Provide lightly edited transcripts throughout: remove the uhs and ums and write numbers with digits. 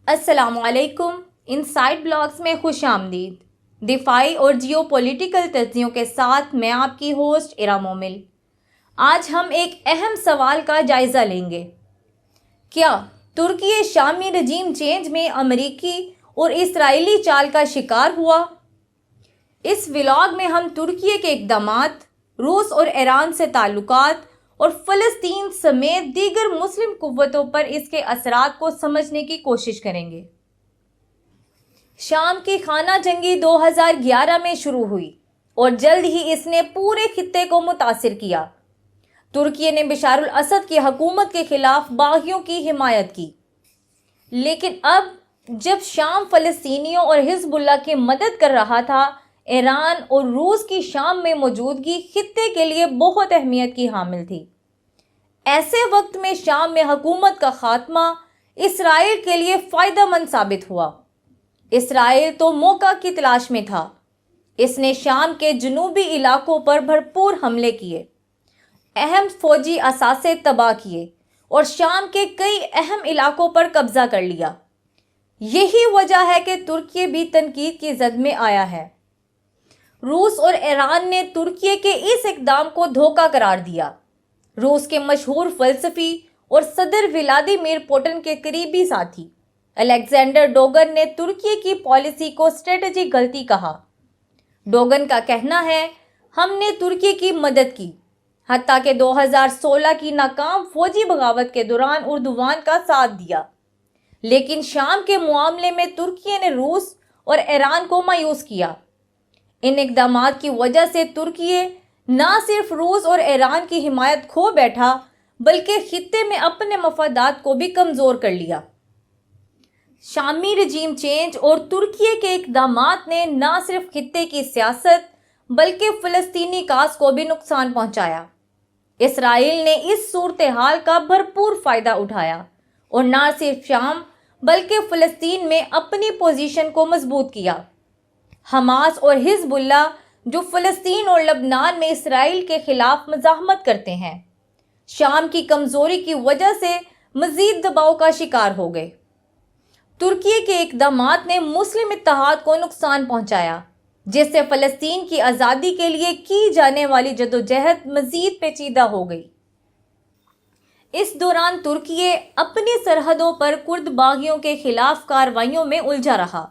السلام علیکم، insight blogs میں خوش آمدید۔ دفاعی اور جیو پولیٹیکل تجزیوں کے ساتھ میں آپ کی ہوسٹ ارا مومل۔ آج ہم ایک اہم سوال کا جائزہ لیں گے۔ کیا ترکی شامی رجیم چینج میں امریکی اور اسرائیلی چال کا شکار ہوا؟ اس ولاگ میں ہم ترکی کے اقدامات، روس اور ایران سے تعلقات اور فلسطین سمیت دیگر مسلم قوتوں پر اس کے اثرات کو سمجھنے کی کوشش کریں گے۔ شام کی خانہ جنگی 2011 میں شروع ہوئی اور جلد ہی اس نے پورے خطے کو متاثر کیا۔ ترکی نے بشار الاسد کی حکومت کے خلاف باغیوں کی حمایت کی، لیکن اب جب شام فلسطینیوں اور حزب اللہ کی مدد کر رہا تھا، ایران اور روس کی شام میں موجودگی خطے کے لیے بہت اہمیت کی حامل تھی۔ ایسے وقت میں شام میں حکومت کا خاتمہ اسرائیل کے لیے فائدہ مند ثابت ہوا۔ اسرائیل تو موقع کی تلاش میں تھا۔ اس نے شام کے جنوبی علاقوں پر بھرپور حملے کیے، اہم فوجی اثاثے تباہ کیے اور شام کے کئی اہم علاقوں پر قبضہ کر لیا۔ یہی وجہ ہے کہ ترکی بھی تنقید کی زد میں آیا ہے۔ روس اور ایران نے ترکی کے اس اقدام کو دھوکہ قرار دیا۔ روس کے مشہور فلسفی اور صدر ولادیمیر پوٹن کے قریبی ساتھی الیگزینڈر ڈوگن نے ترکی کی پالیسی کو اسٹریٹجک غلطی کہا۔ ڈوگن کا کہنا ہے، ہم نے ترکی کی مدد کی، حتیٰ کہ 2016 کی ناکام فوجی بغاوت کے دوران اردوغان کا ساتھ دیا، لیکن شام کے معاملے میں ترکی نے روس اور ایران کو مایوس کیا۔ ان اقدامات کی وجہ سے ترکی نہ صرف روس اور ایران کی حمایت کھو بیٹھا بلکہ خطے میں اپنے مفادات کو بھی کمزور کر لیا۔ شامی رجیم چینج اور ترکی کے اقدامات نے نہ صرف خطے کی سیاست بلکہ فلسطینی کاز کو بھی نقصان پہنچایا۔ اسرائیل نے اس صورتحال کا بھرپور فائدہ اٹھایا اور نہ صرف شام بلکہ فلسطین میں اپنی پوزیشن کو مضبوط کیا۔ حماس اور حزب اللہ جو فلسطین اور لبنان میں اسرائیل کے خلاف مزاحمت کرتے ہیں، شام کی کمزوری کی وجہ سے مزید دباؤ کا شکار ہو گئے۔ ترکی کے اقدامات نے مسلم اتحاد کو نقصان پہنچایا، جس سے فلسطین کی آزادی کے لیے کی جانے والی جدوجہد مزید پیچیدہ ہو گئی۔ اس دوران ترکی اپنی سرحدوں پر کرد باغیوں کے خلاف کارروائیوں میں الجھا رہا،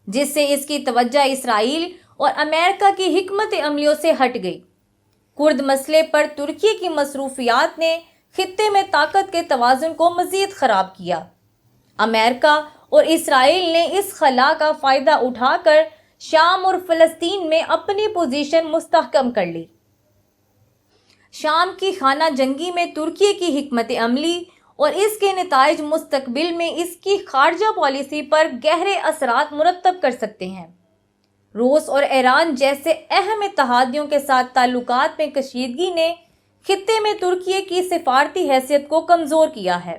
جس سے اس کی توجہ اسرائیل اور امریکہ کی حکمت عملیوں سے ہٹ گئی۔ کرد مسئلے پر ترکی کی مصروفیات نے خطے میں طاقت کے توازن کو مزید خراب کیا۔ امریکہ اور اسرائیل نے اس خلا کا فائدہ اٹھا کر شام اور فلسطین میں اپنی پوزیشن مستحکم کر لی۔ شام کی خانہ جنگی میں ترکی کی حکمت عملی اور اس کے نتائج مستقبل میں اس کی خارجہ پالیسی پر گہرے اثرات مرتب کر سکتے ہیں۔ روس اور ایران جیسے اہم اتحادیوں کے ساتھ تعلقات میں کشیدگی نے خطے میں ترکی کی سفارتی حیثیت کو کمزور کیا ہے۔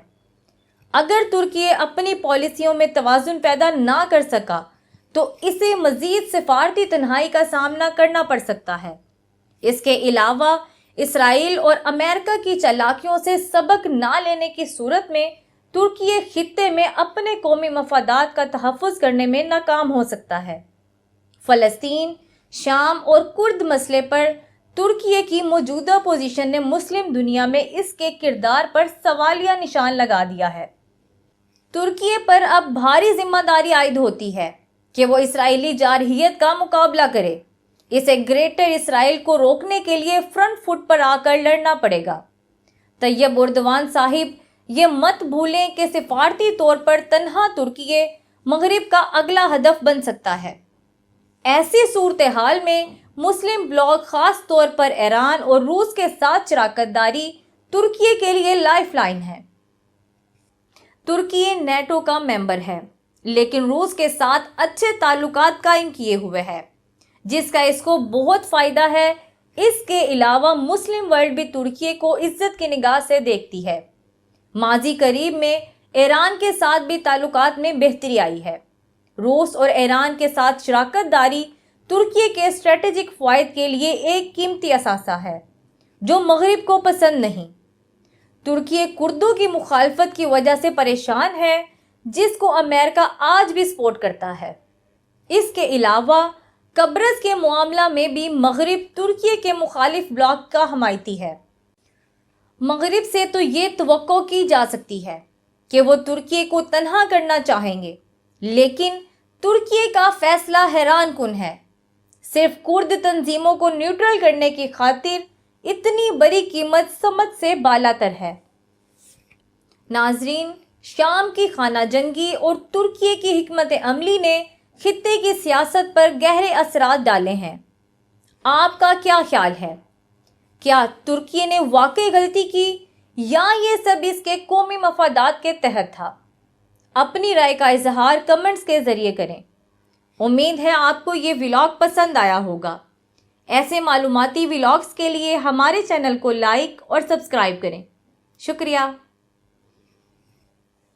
اگر ترکی اپنی پالیسیوں میں توازن پیدا نہ کر سکا تو اسے مزید سفارتی تنہائی کا سامنا کرنا پڑ سکتا ہے۔ اس کے علاوہ اسرائیل اور امریکہ کی چالاکیوں سے سبق نہ لینے کی صورت میں ترکی خطے میں اپنے قومی مفادات کا تحفظ کرنے میں ناکام ہو سکتا ہے۔ فلسطین، شام اور کرد مسئلے پر ترکی کی موجودہ پوزیشن نے مسلم دنیا میں اس کے کردار پر سوالیہ نشان لگا دیا ہے۔ ترکی پر اب بھاری ذمہ داری عائد ہوتی ہے کہ وہ اسرائیلی جارحیت کا مقابلہ کرے۔ اسے گریٹر اسرائیل کو روکنے کے لیے فرنٹ فٹ پر آ کر لڑنا پڑے گا۔ طیب اردوان صاحب یہ مت بھولیں کہ سفارتی طور پر تنہا ترکی مغرب کا اگلا ہدف بن سکتا ہے۔ ایسی صورتحال میں مسلم بلاک خاص طور پر ایران اور روس کے ساتھ شراکت داری ترکی کے لیے لائف لائن ہے۔ ترکی نیٹو کا ممبر ہے، لیکن روس کے ساتھ اچھے تعلقات قائم کیے ہوئے ہے، جس کا اس کو بہت فائدہ ہے۔ اس کے علاوہ مسلم ورلڈ بھی ترکی کو عزت کی نگاہ سے دیکھتی ہے۔ ماضی قریب میں ایران کے ساتھ بھی تعلقات میں بہتری آئی ہے۔ روس اور ایران کے ساتھ شراکت داری ترکی کے اسٹریٹجک فوائد کے لیے ایک قیمتی اثاثہ ہے جو مغرب کو پسند نہیں۔ ترکی کردوں کی مخالفت کی وجہ سے پریشان ہے، جس کو امریکہ آج بھی سپورٹ کرتا ہے۔ اس کے علاوہ قبرص کے معاملہ میں بھی مغرب ترکی کے مخالف بلاک کا حمایتی ہے۔ مغرب سے تو یہ توقع کی جا سکتی ہے کہ وہ ترکی کو تنہا کرنا چاہیں گے، لیکن ترکی کا فیصلہ حیران کن ہے۔ صرف کرد تنظیموں کو نیوٹرل کرنے کی خاطر اتنی بڑی قیمت سمجھ سے بالاتر ہے۔ ناظرین، شام کی خانہ جنگی اور ترکی کی حکمت عملی نے خطے کی سیاست پر گہرے اثرات ڈالے ہیں۔ آپ کا کیا خیال ہے؟ کیا ترکی نے واقعی غلطی کی یا یہ سب اس کے قومی مفادات کے تحت تھا؟ اپنی رائے کا اظہار کمنٹس کے ذریعے کریں۔ امید ہے آپ کو یہ ولاگ پسند آیا ہوگا۔ ایسے معلوماتی ولاگز کے لیے ہمارے چینل کو لائک اور سبسکرائب کریں۔ شکریہ۔